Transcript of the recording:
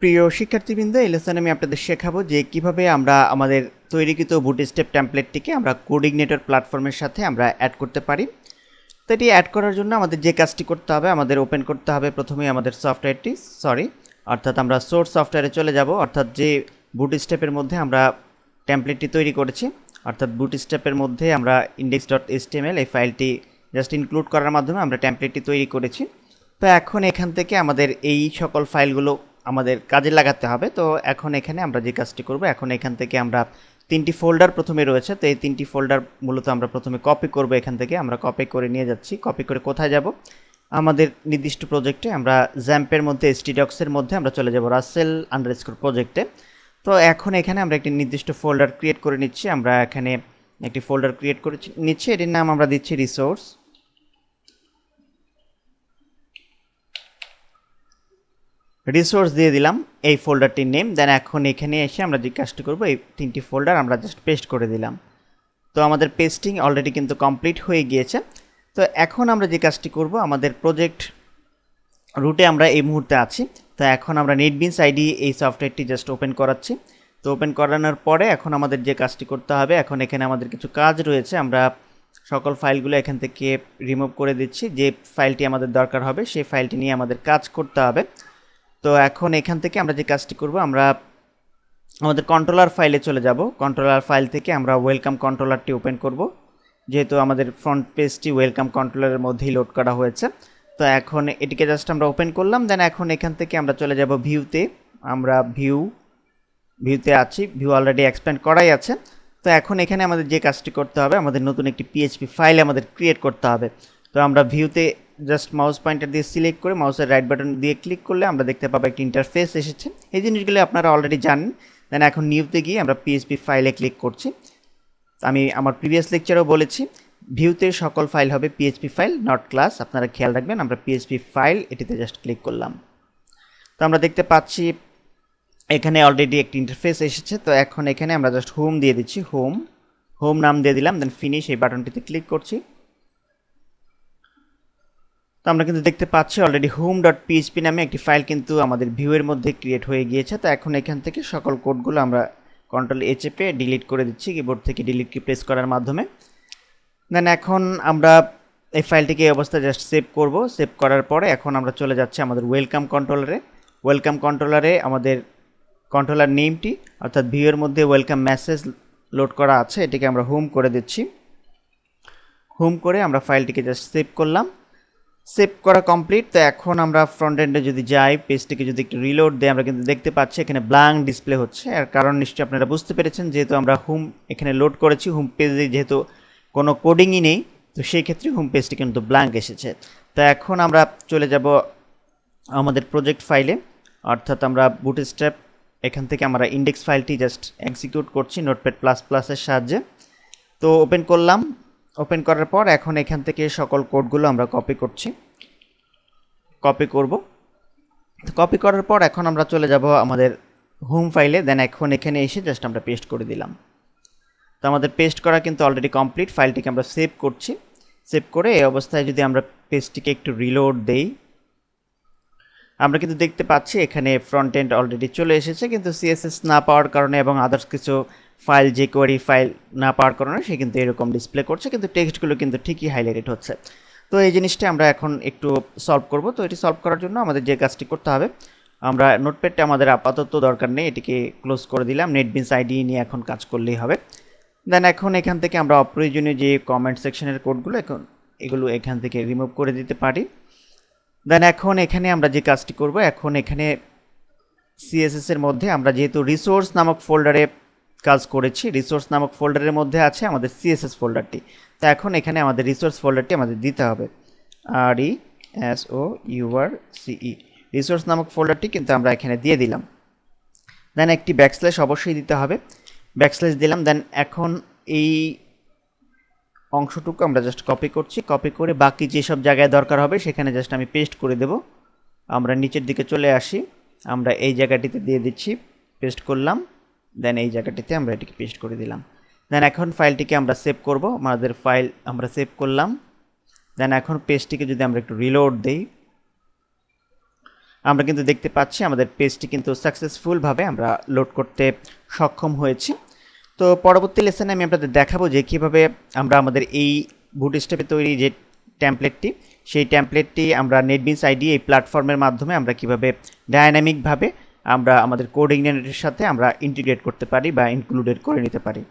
প্রিয় শিক্ষার্থীবৃন্দ, এই লেসনে আমি আপনাদের শেখাবো যে কিভাবে আমরা আমাদের তৈরিকৃত বুটস্ট্র্যাপ টেমপ্লেটটিকে আমরা কোডইগনিটর প্ল্যাটফর্মের সাথে আমরা অ্যাড করতে পারি। তো এটি অ্যাড করার জন্য আমাদের যে কাজটি করতে হবে, আমাদের ওপেন করতে হবে প্রথমেই আমাদের সফটওয়্যারটি অর্থাৎ আমরা সোর্স সফটওয়্যারে চলে যাব, অর্থাৎ যে বুটস্ট্র্যাপের মধ্যে আমরা টেমপ্লেটটি তৈরি করেছি, অর্থাৎ বুটস্ট্র্যাপের মধ্যে আমরা index.html এই ফাইলটি জাস্ট ইনক্লুড করার মাধ্যমে আমরা টেমপ্লেটটি তৈরি করেছি। তো এখন এখান থেকে আমাদের এই সকল ফাইলগুলো আমাদের কাজে লাগাতে হবে। তো এখন এখানে আমরা যে কাজটি করব, এখন এখান থেকে আমরা তিনটি ফোল্ডার প্রথমে রয়েছে, তো এই তিনটি ফোল্ডার মূলত আমরা প্রথমে কপি করব। এখান থেকে আমরা কপি করে নিয়ে যাচ্ছি। কপি করে কোথায় যাব? আমাদের নির্দিষ্ট প্রজেক্টে আমরা জ্যাম্পের মধ্যে htdocs-এর মধ্যে আমরা চলে যাব russell_ প্রজেক্টে। তো এখন এখানে আমরা একটি নির্দিষ্ট ফোল্ডার ক্রিয়েট করে নিচ্ছি। আমরা এখানে একটি ফোল্ডার ক্রিয়েট করে নিচ্ছি, এটির নাম আমরা দিচ্ছি রিসোর্স দিয়ে দিলাম এই ফোল্ডারটির নেম। দেন এখন এখানে এসে আমরা যে কাজটি করব, এই তিনটি ফোল্ডার আমরা জাস্ট পেস্ট করে দিলাম। তো আমাদের পেস্টিং অলরেডি কিন্তু কমপ্লিট হয়ে গিয়েছে। তো এখন আমরা যে কাজটি করব, আমাদের প্রজেক্ট রুটে আমরা এই মুহূর্তে আছি। তো এখন আমরা নেটবিনস আইডি এই সফটওয়্যারটি জাস্ট ওপেন করাচ্ছি। তো ওপেন করানোর পরে এখন আমাদের যে কাজটি করতে হবে, এখন এখানে আমাদের কিছু কাজ রয়েছে। আমরা সকল ফাইলগুলো এখান থেকে রিমুভ করে দিচ্ছি। যে ফাইলটি আমাদের দরকার হবে সেই ফাইলটি নিয়ে আমাদের কাজ করতে হবে। তো এখন এখান থেকে আমরা যে কাজটি করব, আমরা আমাদের কন্ট্রোলার ফাইলে চলে যাব। কন্ট্রোলার ফাইল থেকে আমরা ওয়েলকাম কন্ট্রোলারটি ওপেন করব, যেহেতু আমাদের ফ্রন্ট পেজটি ওয়েলকাম কন্ট্রোলারের মধ্যেই লোড করা হয়েছে। তো এখন এটিকে জাস্ট আমরা ওপেন করলাম। দেন এখন এখান থেকে আমরা চলে যাব ভিউতে। আমরা ভিউতে আছি, ভিউ অলরেডি এক্সপ্যান্ড করাই আছে। তো এখন এখানে আমাদের যে কাজটি করতে হবে, আমাদের নতুন একটি পিএইচপি ফাইল আমাদের ক্রিয়েট করতে হবে। তো আমরা ভিউতে জাস্ট মাউস পয়েন্টার দিয়ে সিলেক্ট করে মাউসের রাইট বাটন দিয়ে ক্লিক করলে আমরা দেখতে পাবো একটি ইন্টারফেস এসেছে। এই জিনিসগুলো আপনারা অলরেডি জানেন। দেন এখন নিউতে গিয়ে আমরা পিএইচপি ফাইলে ক্লিক করছি। আমি আমার প্রিভিয়াস লেকচারেও বলেছি, ভিউতে সকল ফাইল হবে পিএইচপি ফাইল, নট ক্লাস। আপনারা খেয়াল রাখবেন। আমরা পিএইচপি ফাইল এটিতে জাস্ট ক্লিক করলাম। তো আমরা দেখতে পাচ্ছি এখানে অলরেডি একটি ইন্টারফেস এসেছে। তো এখন এখানে আমরা জাস্ট হোম দিয়ে দিচ্ছি, হোম নাম দিয়ে দিলাম। দেন ফিনিশ এই বাটনটিতে ক্লিক করছি। তো আমরা কিন্তু দেখতে পাচ্ছি অলরেডি home.php নামে একটি ফাইল কিন্তু আমাদের ভিউয়ের মধ্যে ক্রিয়েট হয়ে গিয়েছে। তো এখন এখান থেকে সকল কোডগুলো আমরা Ctrl+A চেপে ডিলিট করে দিচ্ছি কিবোর্ড থেকে ডিলিট কি প্রেস করার মাধ্যমে। দেন এখন আমরা এই ফাইলটিকে এই অবস্থায় জাস্ট সেভ করব। সেভ করার পরে এখন আমরা চলে যাচ্ছি আমাদের ওয়েলকাম কন্ট্রোলারে। আমাদের কন্ট্রোলার নেমটি অর্থাৎ ভিউয়ের মধ্যে ওয়েলকাম মেসেজ লোড করা আছে, এটিকে আমরা হোম করে দিচ্ছি। হোম করে আমরা ফাইলটিকে জাস্ট সেভ করলাম। সেভ করা কমপ্লিট। তো এখন আমরা ফ্রন্ট এন্ডে যদি যাই, পেজটিকে যদি একটু রিলোড দেই, আমরা কিন্তু দেখতে পাচ্ছি এখানে ব্ল্যাঙ্ক ডিসপ্লে হচ্ছে। আর কারণ নিশ্চয়ই আপনারা বুঝতে পেরেছেন, যেহেতু আমরা হোম এখানে লোড করেছি, হোম পেজে যেহেতু কোনো কোডিংই নেই, তো সেই ক্ষেত্রে হোম পেজটি কিন্তু ব্ল্যাঙ্ক এসেছে। তো এখন আমরা চলে যাব আমাদের প্রজেক্ট ফাইলে, অর্থাৎ আমরা বুটস্ট্র্যাপ এখান থেকে আমরা ইন্ডেক্স ফাইলটি জাস্ট এক্সিকিউট করছি নোটপ্যাড++এর সাহায্যে। তো ওপেন করলাম। ওপেন করার পর এখন এখান থেকে সকল কোডগুলো আমরা কপি করব। তো কপি করার পর এখন আমরা চলে যাব আমাদের হোম ফাইলে। দেন এখন এখানে এসে জাস্ট আমরা পেস্ট করে দিলাম। তো আমাদের পেস্ট করা কিন্তু অলরেডি কমপ্লিট। ফাইলটিকে আমরা সেভ করছি। সেভ করে এই অবস্থায় যদি আমরা পেজটিকে একটু রিলোড দেই, আমরা কিন্তু দেখতে পাচ্ছি এখানে ফ্রন্ট এন্ড অলরেডি চলে এসেছে, কিন্তু সিএসএস না পাওয়ার কারণে এবং আদার্স কিছু ফাইল, যে কোয়ারি ফাইল না পাওয়ার কারণে সে কিন্তু এরকম ডিসপ্লে করছে, কিন্তু টেক্সটগুলো কিন্তু ঠিকই হাইলাইটেড হচ্ছে। তো এই জিনিসটা আমরা এখন একটু সলভ করব। তো এটি সলভ করার জন্য আমাদের যে কাজটি করতে হবে, আমরা নোটপ্যাডটা আমাদের আপাতত দরকার নেই, এটিকে ক্লোজ করে দিলাম। নেটবিনস আইডি নিয়ে এখন কাজ করলেই হবে। দেন এখন এখান থেকে আমরা অপ্রয়োজনীয় যে কমেন্ট সেকশনের কোডগুলো এগুলো এখান থেকে রিমুভ করে দিতে পারি। দেন এখন এখানে আমরা যে কাজটি করব, এখন এখানে সিএসএস এর মধ্যে আমরা যেহেতু রিসোর্স নামক ফোল্ডারে কাজ করেছি, রিসোর্স নামক ফোল্ডারের মধ্যে আছে আমাদের সিএসএস ফোল্ডারটি। তো এখন এখানে আমাদের রিসোর্স ফোল্ডারটি আমাদের দিতে হবে, RESOURCE রিসোর্স নামক ফোল্ডারটি কিন্তু আমরা এখানে দিয়ে দিলাম। দেন একটি ব্যাকস্ল্যাশ অবশ্যই দিতে হবে, ব্যাকস্ল্যাশ দিলাম। দেন এখন এই অংশটুকু আমরা জাস্ট কপি করছি। কপি করে বাকি যেসব জায়গায় দরকার হবে সেখানে জাস্ট আমি পেস্ট করে দেব। আমরা নিচের দিকে চলে আসি, আমরা এই জায়গাটিতে দিয়ে দিচ্ছি, পেস্ট করলাম। দেন এই জায়গাটিতে আমরা এটিকে পেস্ট করে দিলাম। দেন এখন ফাইলটিকে আমরা সেভ করব। আমাদের ফাইল আমরা সেভ করলাম। দেন এখন পেজটিকে যদি আমরা একটু রিলোড দেই, আমরা কিন্তু দেখতে পাচ্ছি আমাদের পেজটি কিন্তু সাকসেসফুলভাবে আমরা লোড করতে সক্ষম হয়েছি। তো পরবর্তী লেসনে আমি আপনাদের দেখাবো যে কীভাবে আমরা আমাদের এই বুটস্ট্র্যাপে তৈরি যে টেমপ্লেটটি, সেই টেমপ্লেটটি আমরা নেটবিনস আইডি এই প্ল্যাটফর্মের মাধ্যমে আমরা কীভাবে ডায়নামিকভাবে আমরা আমাদের কোড ইগনাইটরের সাথে আমরা ইন্টিগ্রেট করতে পারি বা ইনক্লুডেড করে নিতে পারি।